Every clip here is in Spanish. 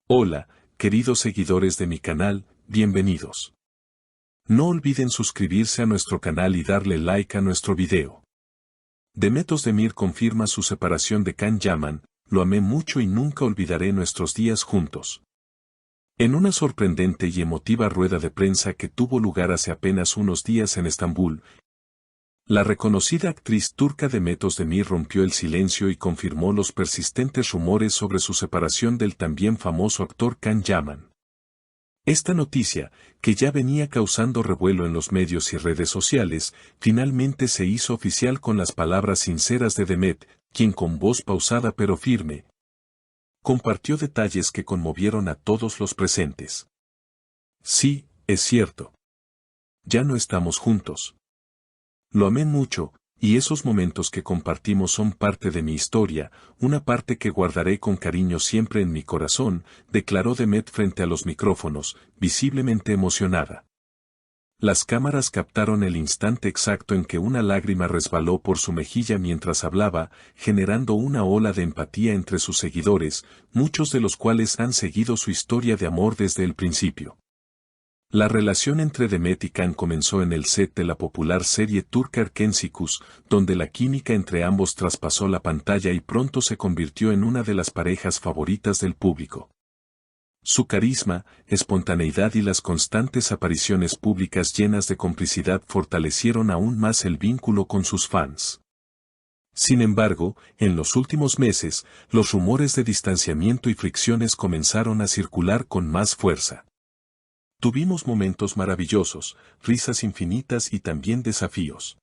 Hola, queridos seguidores de mi canal, bienvenidos. No olviden suscribirse a nuestro canal y darle like a nuestro video. Demet Özdemir confirma su separación de Can Yaman, lo amé mucho y nunca olvidaré nuestros días juntos. En una sorprendente y emotiva rueda de prensa que tuvo lugar hace apenas unos días en Estambul, la reconocida actriz turca Demet Özdemir rompió el silencio y confirmó los persistentes rumores sobre su separación del también famoso actor Can Yaman. Esta noticia, que ya venía causando revuelo en los medios y redes sociales, finalmente se hizo oficial con las palabras sinceras de Demet, quien con voz pausada pero firme, compartió detalles que conmovieron a todos los presentes. Sí, es cierto. Ya no estamos juntos. Lo amé mucho, y esos momentos que compartimos son parte de mi historia, una parte que guardaré con cariño siempre en mi corazón, declaró Demet frente a los micrófonos, visiblemente emocionada. Las cámaras captaron el instante exacto en que una lágrima resbaló por su mejilla mientras hablaba, generando una ola de empatía entre sus seguidores, muchos de los cuales han seguido su historia de amor desde el principio. La relación entre Demet y Can comenzó en el set de la popular serie turca Erkensikus, donde la química entre ambos traspasó la pantalla y pronto se convirtió en una de las parejas favoritas del público. Su carisma, espontaneidad y las constantes apariciones públicas llenas de complicidad fortalecieron aún más el vínculo con sus fans. Sin embargo, en los últimos meses, los rumores de distanciamiento y fricciones comenzaron a circular con más fuerza. Tuvimos momentos maravillosos, risas infinitas y también desafíos.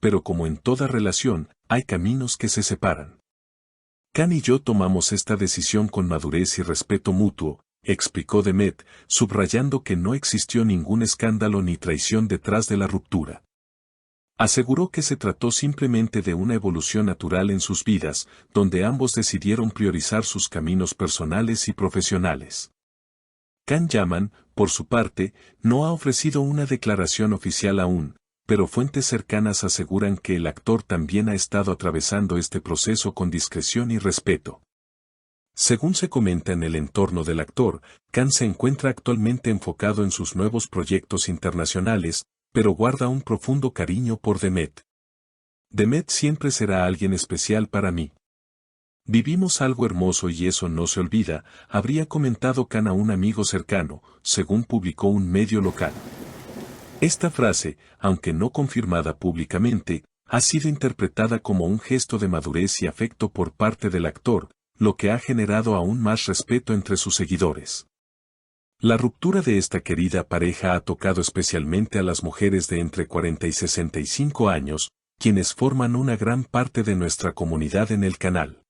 Pero como en toda relación, hay caminos que se separan. Can y yo tomamos esta decisión con madurez y respeto mutuo, explicó Demet, subrayando que no existió ningún escándalo ni traición detrás de la ruptura. Aseguró que se trató simplemente de una evolución natural en sus vidas, donde ambos decidieron priorizar sus caminos personales y profesionales. Can Yaman, por su parte, no ha ofrecido una declaración oficial aún, pero fuentes cercanas aseguran que el actor también ha estado atravesando este proceso con discreción y respeto. Según se comenta en el entorno del actor, Can se encuentra actualmente enfocado en sus nuevos proyectos internacionales, pero guarda un profundo cariño por Demet. Demet siempre será alguien especial para mí. Vivimos algo hermoso y eso no se olvida, habría comentado Can a un amigo cercano, según publicó un medio local. Esta frase, aunque no confirmada públicamente, ha sido interpretada como un gesto de madurez y afecto por parte del actor, lo que ha generado aún más respeto entre sus seguidores. La ruptura de esta querida pareja ha tocado especialmente a las mujeres de entre 40 y 65 años, quienes forman una gran parte de nuestra comunidad en el canal.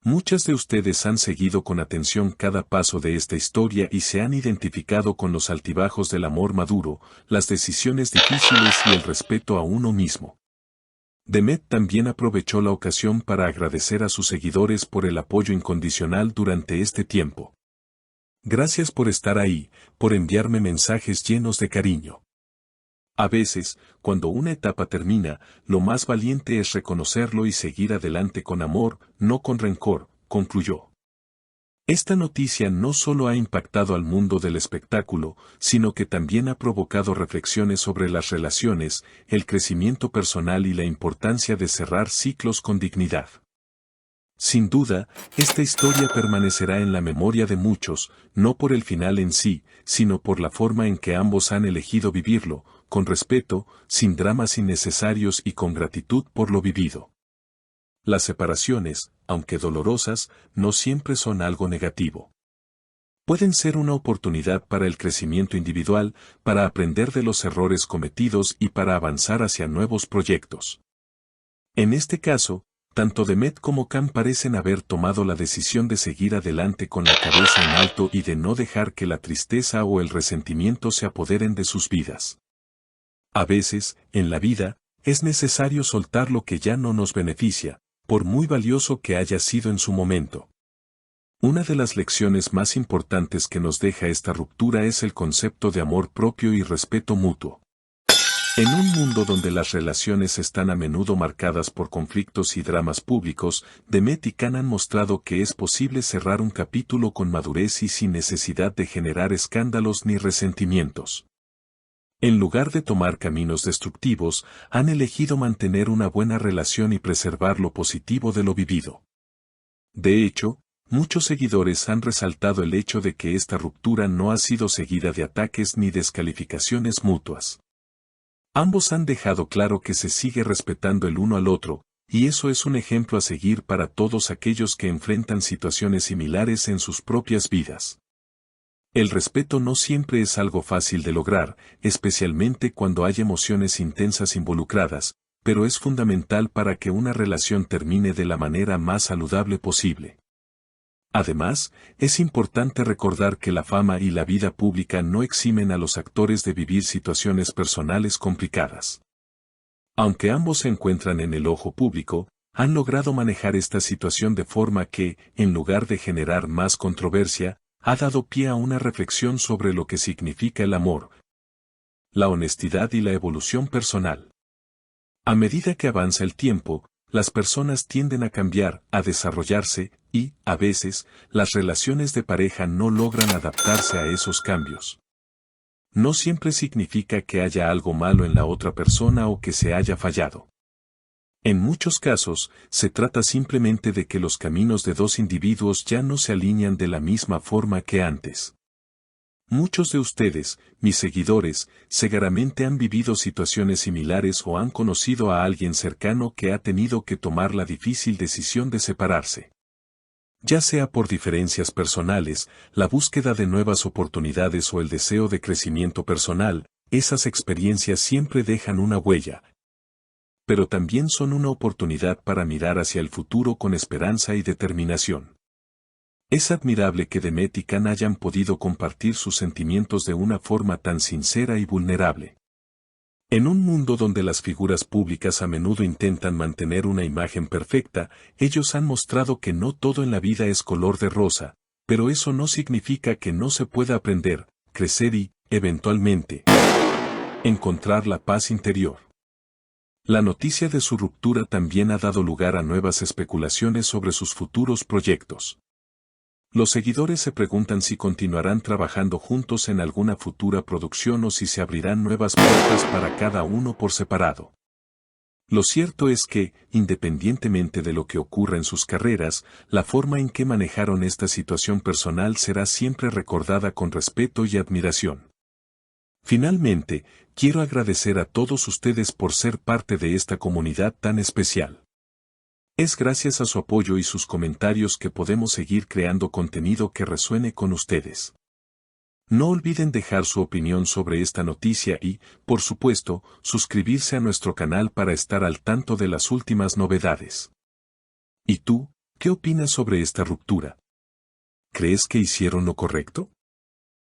Muchas de ustedes han seguido con atención cada paso de esta historia y se han identificado con los altibajos del amor maduro, las decisiones difíciles y el respeto a uno mismo. Demet también aprovechó la ocasión para agradecer a sus seguidores por el apoyo incondicional durante este tiempo. Gracias por estar ahí, por enviarme mensajes llenos de cariño. A veces, cuando una etapa termina, lo más valiente es reconocerlo y seguir adelante con amor, no con rencor, concluyó. Esta noticia no solo ha impactado al mundo del espectáculo, sino que también ha provocado reflexiones sobre las relaciones, el crecimiento personal y la importancia de cerrar ciclos con dignidad. Sin duda, esta historia permanecerá en la memoria de muchos, no por el final en sí, sino por la forma en que ambos han elegido vivirlo, con respeto, sin dramas innecesarios y con gratitud por lo vivido. Las separaciones, aunque dolorosas, no siempre son algo negativo. Pueden ser una oportunidad para el crecimiento individual, para aprender de los errores cometidos y para avanzar hacia nuevos proyectos. En este caso, tanto Demet como Can parecen haber tomado la decisión de seguir adelante con la cabeza en alto y de no dejar que la tristeza o el resentimiento se apoderen de sus vidas. A veces, en la vida, es necesario soltar lo que ya no nos beneficia, por muy valioso que haya sido en su momento. Una de las lecciones más importantes que nos deja esta ruptura es el concepto de amor propio y respeto mutuo. En un mundo donde las relaciones están a menudo marcadas por conflictos y dramas públicos, Demet y Can han mostrado que es posible cerrar un capítulo con madurez y sin necesidad de generar escándalos ni resentimientos. En lugar de tomar caminos destructivos, han elegido mantener una buena relación y preservar lo positivo de lo vivido. De hecho, muchos seguidores han resaltado el hecho de que esta ruptura no ha sido seguida de ataques ni descalificaciones mutuas. Ambos han dejado claro que se sigue respetando el uno al otro, y eso es un ejemplo a seguir para todos aquellos que enfrentan situaciones similares en sus propias vidas. El respeto no siempre es algo fácil de lograr, especialmente cuando hay emociones intensas involucradas, pero es fundamental para que una relación termine de la manera más saludable posible. Además, es importante recordar que la fama y la vida pública no eximen a los actores de vivir situaciones personales complicadas. Aunque ambos se encuentran en el ojo público, han logrado manejar esta situación de forma que, en lugar de generar más controversia, ha dado pie a una reflexión sobre lo que significa el amor, la honestidad y la evolución personal. A medida que avanza el tiempo, las personas tienden a cambiar, a desarrollarse, y, a veces, las relaciones de pareja no logran adaptarse a esos cambios. No siempre significa que haya algo malo en la otra persona o que se haya fallado. En muchos casos, se trata simplemente de que los caminos de dos individuos ya no se alinean de la misma forma que antes. Muchos de ustedes, mis seguidores, seguramente han vivido situaciones similares o han conocido a alguien cercano que ha tenido que tomar la difícil decisión de separarse. Ya sea por diferencias personales, la búsqueda de nuevas oportunidades o el deseo de crecimiento personal, esas experiencias siempre dejan una huella. Pero también son una oportunidad para mirar hacia el futuro con esperanza y determinación. Es admirable que Demet y Can hayan podido compartir sus sentimientos de una forma tan sincera y vulnerable. En un mundo donde las figuras públicas a menudo intentan mantener una imagen perfecta, ellos han mostrado que no todo en la vida es color de rosa, pero eso no significa que no se pueda aprender, crecer y, eventualmente, encontrar la paz interior. La noticia de su ruptura también ha dado lugar a nuevas especulaciones sobre sus futuros proyectos. Los seguidores se preguntan si continuarán trabajando juntos en alguna futura producción o si se abrirán nuevas puertas para cada uno por separado. Lo cierto es que, independientemente de lo que ocurra en sus carreras, la forma en que manejaron esta situación personal será siempre recordada con respeto y admiración. Finalmente, quiero agradecer a todos ustedes por ser parte de esta comunidad tan especial. Es gracias a su apoyo y sus comentarios que podemos seguir creando contenido que resuene con ustedes. No olviden dejar su opinión sobre esta noticia y, por supuesto, suscribirse a nuestro canal para estar al tanto de las últimas novedades. ¿Y tú, qué opinas sobre esta ruptura? ¿Crees que hicieron lo correcto?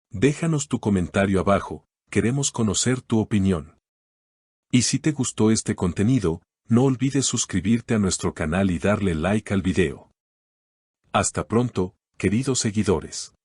Déjanos tu comentario abajo, queremos conocer tu opinión. Y si te gustó este contenido, no olvides suscribirte a nuestro canal y darle like al video. Hasta pronto, queridos seguidores.